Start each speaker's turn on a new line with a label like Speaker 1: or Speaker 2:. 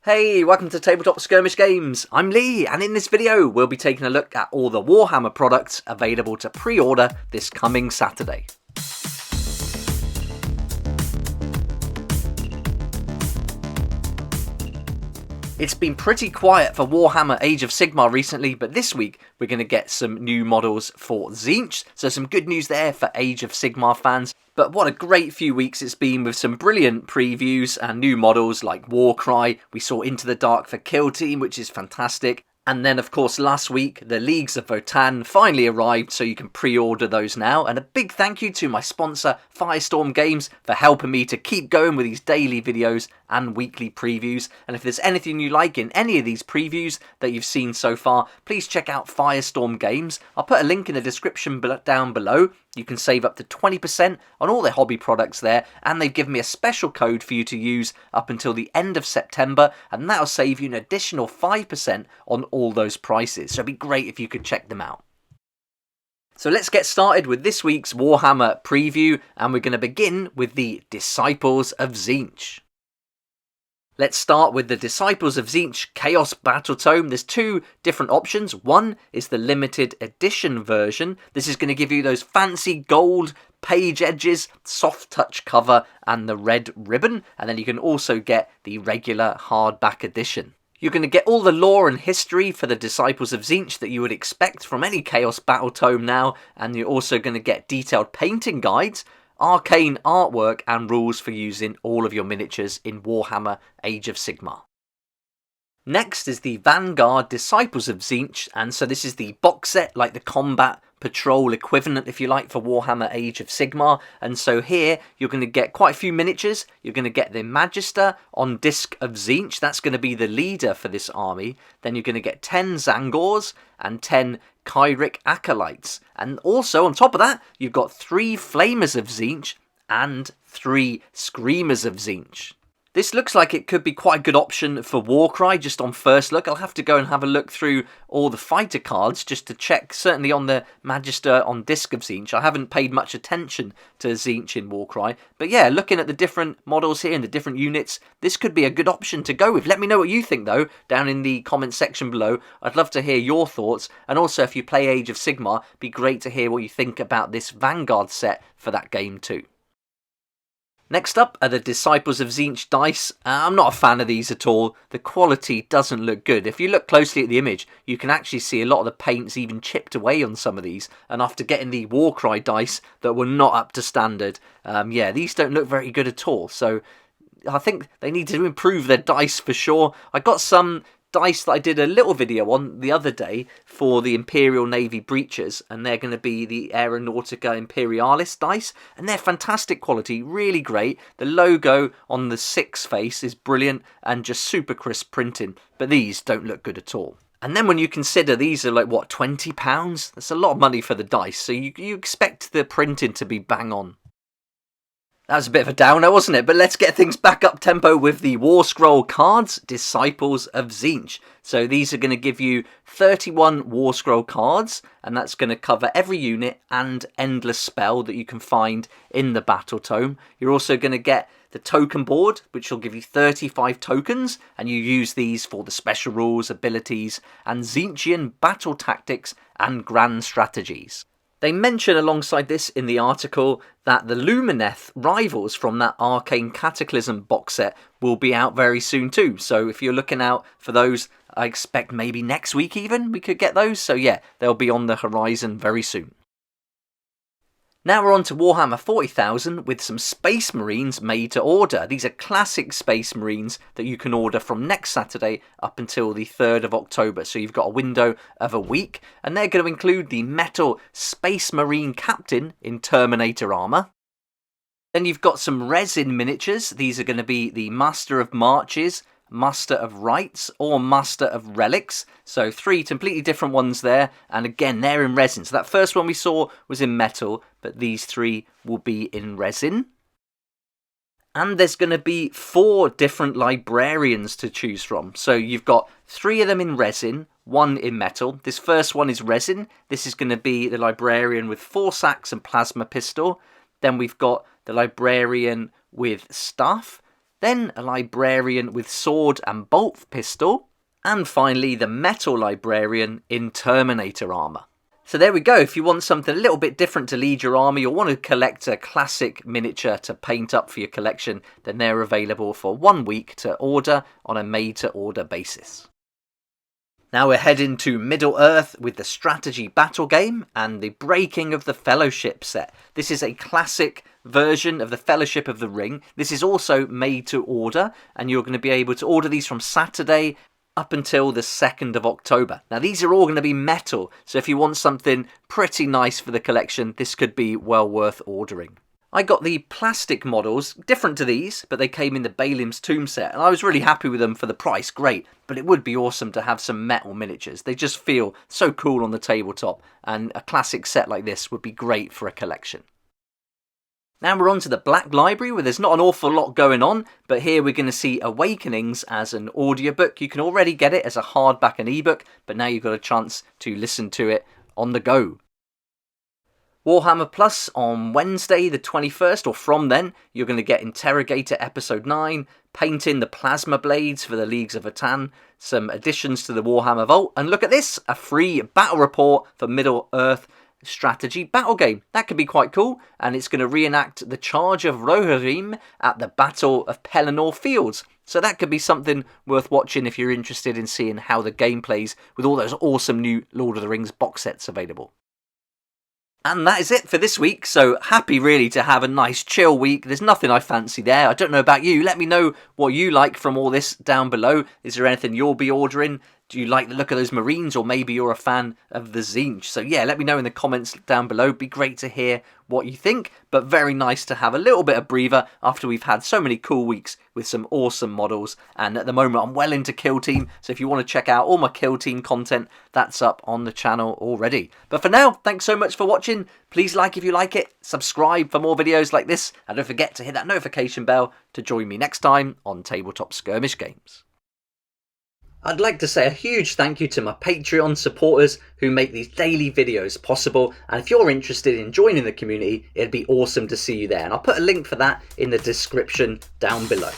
Speaker 1: Hey, welcome to Tabletop Skirmish Games. I'm Lee, and in this video we'll be taking a look at all the Warhammer products available to pre-order this coming Saturday. It's been pretty quiet for Warhammer Age of Sigmar recently, but this week we're going to get some new models for TZEENTCH, so some good news there for Age of Sigmar fans. But what a great few weeks it's been with some brilliant previews and new models like Warcry. We saw Into the Dark for Kill Team, which is fantastic. And then, of course, last week, the Leagues of Votann finally arrived, so you can pre-order those now. And a big thank you to my sponsor, Firestorm Games, for helping me to keep going with these daily videos and weekly previews. And if there's anything you like in any of these previews that you've seen so far, please check out Firestorm Games. I'll put a link in the description down below. You can save up to 20% on all their hobby products there, and they've given me a special code for you to use up until the end of September, and that'll save you an additional 5% on all those prices. So it'd be great if you could check them out. So let's get started with this week's Warhammer preview, and we're going to begin with the Disciples of TZEENTCH. Let's start with the Disciples of TZEENTCH Chaos Battle Tome. There's two different options. One is the limited edition version. This is going to give you those fancy gold page edges, soft touch cover, and the red ribbon. And then you can also get the regular hardback edition. You're going to get all the lore and history for the Disciples of TZEENTCH that you would expect from any Chaos Battle Tome now. And you're also going to get detailed painting guides, arcane artwork, and rules for using all of your miniatures in Warhammer Age of Sigmar. Next is the Vanguard Disciples of TZEENTCH, and so this is the box set, like the combat patrol equivalent, if you like, for Warhammer Age of Sigmar. And so here you're going to get quite a few miniatures. You're going to get the Magister on Disc of TZEENTCH, that's going to be the leader for this army. Then you're going to get 10 Zangors and 10 Kyric Acolytes. And also on top of that, you've got 3 Flamers of TZEENTCH and 3 Screamers of TZEENTCH. This looks like it could be quite a good option for Warcry just on first look. I'll have to go and have a look through all the fighter cards just to check, certainly on the Magister on Disc of TZEENTCH. I haven't paid much attention to TZEENTCH in Warcry. But yeah, looking at the different models here and the different units, this could be a good option to go with. Let me know what you think though, down in the comment section below. I'd love to hear your thoughts. And also if you play Age of Sigmar, it'd be great to hear what you think about this Vanguard set for that game too. Next up are the Disciples of TZEENTCH dice. I'm not a fan of these at all. The quality doesn't look good. If you look closely at the image, you can actually see a lot of the paint's even chipped away on some of these. And after getting the Warcry dice that were not up to standard, yeah, these don't look very good at all. So I think they need to improve their dice for sure. I got some dice that I did a little video on the other day for the Imperial Navy Breachers, and they're going to be the Aeronautica Imperialis dice, and they're fantastic quality, really great. The logo on the 6 face is brilliant and just super crisp printing, but these don't look good at all. And then when you consider these are like, what, £20? That's a lot of money for the dice, so you expect the printing to be bang on. That was a bit of a downer, wasn't it? But let's get things back up tempo with the Warscroll cards, Disciples of TZEENTCH. So these are going to give you 31 Warscroll cards, and that's going to cover every unit and endless spell that you can find in the Battle Tome. You're also going to get the token board, which will give you 35 tokens, and you use these for the special rules, abilities, and TZEENTCHian battle tactics and grand strategies. They mention alongside this in the article that the Lumineth rivals from that Arcane Cataclysm box set will be out very soon too. So if you're looking out for those, I expect maybe next week even we could get those. So yeah, they'll be on the horizon very soon. Now we're on to Warhammer 40,000 with some Space Marines made to order. These are classic Space Marines that you can order from next Saturday up until the 3rd of October. So you've got a window of a week, and they're going to include the metal Space Marine Captain in Terminator armour. Then you've got some resin miniatures. These are going to be the Master of Marches, Master of Rites, or Master of Relics. So 3 completely different ones there, and again they're in resin. So that first one we saw was in metal, but these 3 will be in resin. And there's going to be 4 different Librarians to choose from. So you've got 3 of them in resin, 1 in metal. This first one is resin. This is going to be the Librarian with 4 sacks and plasma pistol. Then we've got the Librarian with staff. then a Librarian with sword and bolt pistol, and finally the Metal Librarian in Terminator armour. So there we go. If you want something a little bit different to lead your army or want to collect a classic miniature to paint up for your collection, then they're available for 1 week to order on a made-to-order basis. Now we're heading to Middle-earth with the strategy battle game and the Breaking of the Fellowship set. This is a classic version of the Fellowship of the Ring. This is also made to order, and you're going to be able to order these from Saturday up until the 2nd of October. Now these are all going to be metal, so if you want something pretty nice for the collection, this could be well worth ordering. I got the plastic models, different to these, but they came in the Balim's Tomb set, and I was really happy with them for the price, great. But it would be awesome to have some metal miniatures. They just feel so cool on the tabletop, and a classic set like this would be great for a collection. Now we're on to the Black Library, where there's not an awful lot going on, but here we're going to see Awakenings as an audiobook. You can already get it as a hardback and ebook, but now you've got a chance to listen to it on the go. Warhammer Plus on Wednesday the 21st, or from then, you're going to get Interrogator Episode 9, painting the plasma blades for the Leagues of Atan, some additions to the Warhammer Vault, and look at this, a free battle report for Middle-earth strategy battle game. That could be quite cool, and it's going to reenact the charge of Rohirrim at the Battle of Pelennor Fields. So that could be something worth watching if you're interested in seeing how the game plays with all those awesome new Lord of the Rings box sets available. And that is it for this week, so happy really to have a nice chill week. There's nothing I fancy there. I don't know about you. Let me know what you like from all this down below. Is there anything you'll be ordering? Do you like the look of those Marines, or maybe you're a fan of the TZEENTCH? So yeah, let me know in the comments down below. It'd be great to hear what you think, but very nice to have a little bit of breather after we've had so many cool weeks with some awesome models. And at the moment I'm well into Kill Team, so if you want to check out all my Kill Team content, that's up on the channel already. But for now, thanks so much for watching. Please like if you like it, subscribe for more videos like this, and don't forget to hit that notification bell to join me next time on Tabletop Skirmish Games. I'd like to say a huge thank you to my Patreon supporters who make these daily videos possible, and if you're interested in joining the community, it'd be awesome to see you there, and I'll put a link for that in the description down below.